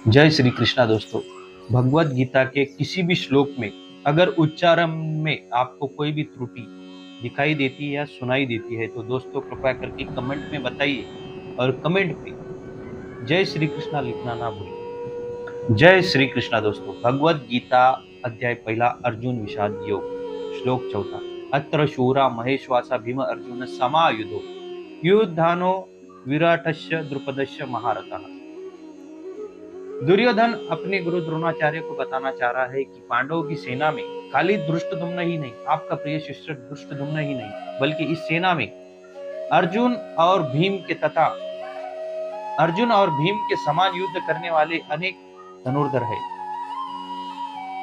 जय श्री कृष्णा दोस्तों। भगवत गीता के किसी भी श्लोक में अगर उच्चारण में आपको कोई भी त्रुटि दिखाई देती है या सुनाई देती है तो दोस्तों कृपया करके कमेंट में बताइए और कमेंट पे जय श्री कृष्णा लिखना ना भूलिए। जय श्री कृष्णा दोस्तों। भगवत गीता अध्याय पहला अर्जुन विषाद योग श्लोक चौथा। अत्र शूरा महेश्वासा भीम अर्जुन समायुधो युद्धानो विराटस्य द्रुपदस्य महारथः। दुर्योधन अपने गुरु द्रोणाचार्य को बताना चाह रहा है कि पांडवों की सेना में खाली धृष्टद्युम्न ही नहीं, आपका प्रिय शिष्य धृष्टद्युम्न ही नहीं, बल्कि इस सेना में अर्जुन और भीम के तथा अर्जुन और भीम के समान युद्ध करने वाले अनेक धनुर्धर है।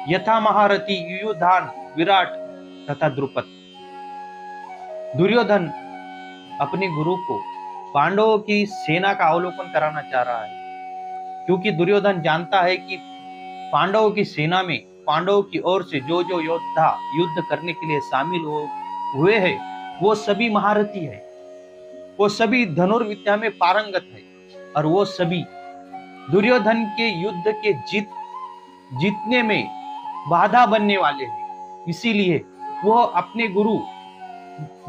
यथा महारथी युयुधान विराट तथा द्रुपद। दुर्योधन अपने गुरु को पांडवों की सेना का अवलोकन कराना चाह रहा है, क्योंकि दुर्योधन जानता है कि पांडवों की सेना में पांडवों की ओर से जो जो योद्धा युद्ध करने के लिए शामिल हुए हैं वो सभी महारथी है, वो सभी धनुर्विद्या में पारंगत है और वो सभी दुर्योधन के युद्ध के जीतने में बाधा बनने वाले हैं। इसीलिए वो अपने गुरु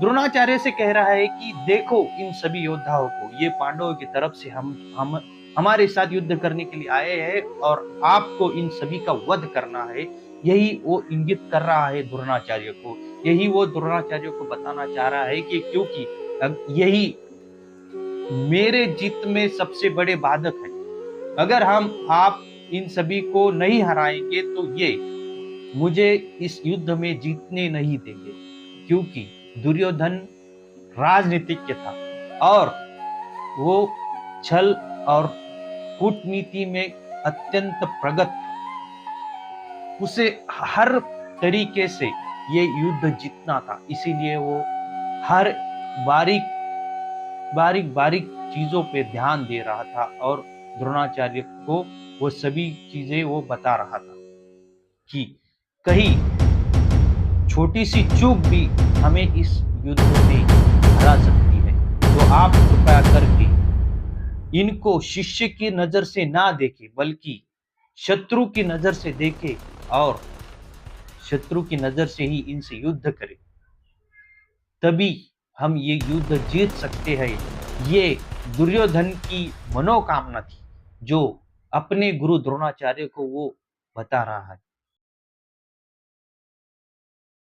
द्रोणाचार्य से कह रहा है कि देखो इन सभी योद्धाओं को, ये पांडवों की तरफ से हम हमारे साथ युद्ध करने के लिए आए हैं और आपको इन सभी का वध करना है। यही वो इंगित कर रहा है द्रोणाचार्य को, यही वो द्रोणाचार्य को बताना चाह रहा है कि क्योंकि यही मेरे जीत में सबसे बड़े बाधक है। अगर आप इन सभी को नहीं हराएंगे तो ये मुझे इस युद्ध में जीतने नहीं देंगे, क्योंकि दुर्योधन राजनीतिज्ञ था और वो छल और कूटनीति में अत्यंत प्रगत था। उसे हर तरीके से ये युद्ध जीतना था, इसीलिए वो हर बारीक चीजों पे ध्यान दे रहा था और द्रोणाचार्य को वो सभी चीजें वो बता रहा था कि कहीं छोटी सी चूक भी हमें इस युद्ध में हरा सकती है। तो आप कृपया करके इनको शिष्य की नजर से ना देखें, बल्कि शत्रु की नजर से देखें और शत्रु की नजर से ही इनसे युद्ध करें, तभी हम ये युद्ध जीत सकते हैं। ये दुर्योधन की मनोकामना थी जो अपने गुरु द्रोणाचार्य को वो बता रहा है।